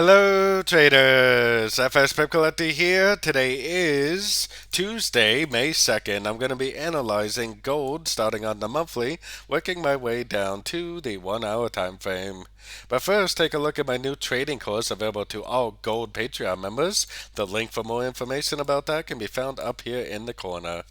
Hello traders, FX Pip Collector here. Today is Tuesday, May 2nd. I'm going to be analyzing gold starting on the monthly, working my way down to the 1 hour time frame. But first, take a look at my new trading course available to all gold Patreon members. The link for more information about that can be found up here in the corner.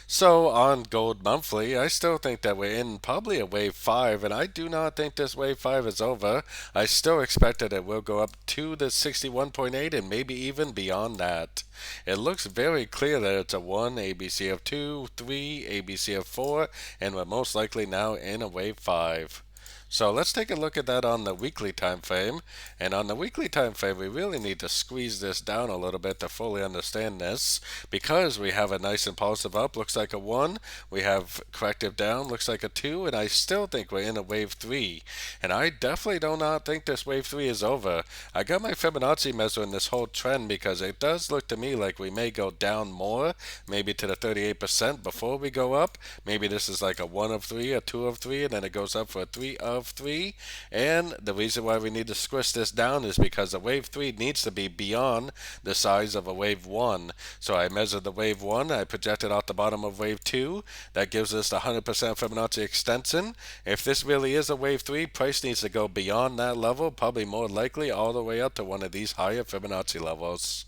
So on Gold Monthly, I still think that we're in probably a wave 5, and I do not think this wave 5 is over. I still expect that it will go up to the 61.8 and maybe even beyond that. It looks very clear that it's a 1, ABC of 2, 3, ABC of 4, and we're most likely now in a wave 5. So let's take a look at that on the weekly time frame. And on the weekly time frame, we really need to squeeze this down a little bit to fully understand this, because we have a nice impulsive up, looks like a 1. We have corrective down, looks like a 2, and I still think we're in a wave 3. And I definitely do not think this wave 3 is over. I got my Fibonacci measuring this whole trend because it does look to me like we may go down more, maybe to the 38% before we go up. Maybe this is like a 1 of 3, a 2 of 3, and then it goes up for a 3 of 3. And the reason why we need to squish this down is because a wave 3 needs to be beyond the size of a wave 1. So I measured the wave 1, I projected out the bottom of wave 2. That gives us the 100% Fibonacci extension. If this really is a wave 3, price needs to go beyond that level, probably more likely all the way up to one of these higher Fibonacci levels.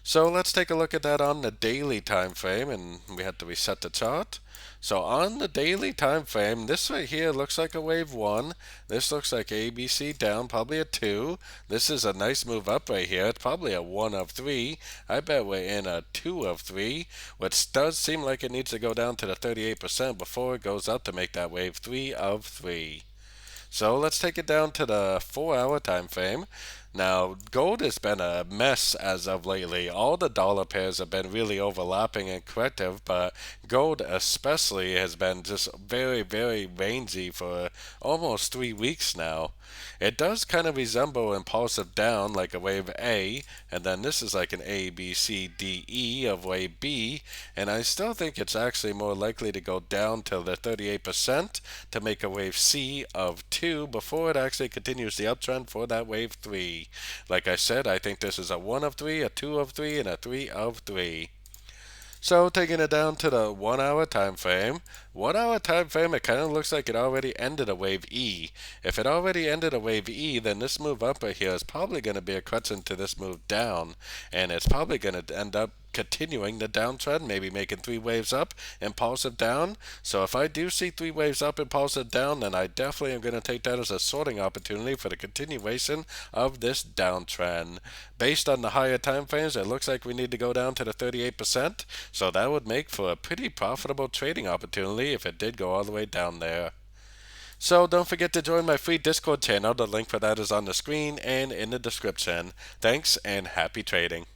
So let's take a look at that on the daily time frame, and we have to reset the chart. So on the daily time frame, this right here looks like a wave 1. This looks like ABC down, probably a 2. This is a nice move up right here. It's probably a 1 of 3. I bet we're in a 2 of 3, which does seem like it needs to go down to the 38% before it goes up to make that wave 3 of 3. So let's take it down to the 4 hour time frame. Now, gold has been a mess as of lately. All the dollar pairs have been really overlapping and corrective, but gold especially has been just very, very rangy for almost 3 weeks now. It does kind of resemble impulsive down like a wave A, and then this is like an A, B, C, D, E of wave B, and I still think it's actually more likely to go down to the 38% to make a wave C of 2 before it actually continues the uptrend for that wave 3. Like I said, I think this is a 1 of 3, a 2 of 3, and a 3 of 3. So taking it down to the 1 hour time frame. 1 hour time frame, it kind of looks like it already ended a wave E. If it already ended a wave E, then this move up right here is probably going to be a correction to this move down, and it's probably going to end up continuing the downtrend, maybe making 3 waves up, impulsive down. So if I do see 3 waves up, impulsive down, then I definitely am going to take that as a sorting opportunity for the continuation of this downtrend. Based on the higher time frames, it looks like we need to go down to the 38%, so that would make for a pretty profitable trading opportunity if it did go all the way down there. So don't forget to join my free Discord channel. The link for that is on the screen and in the description. Thanks and happy trading.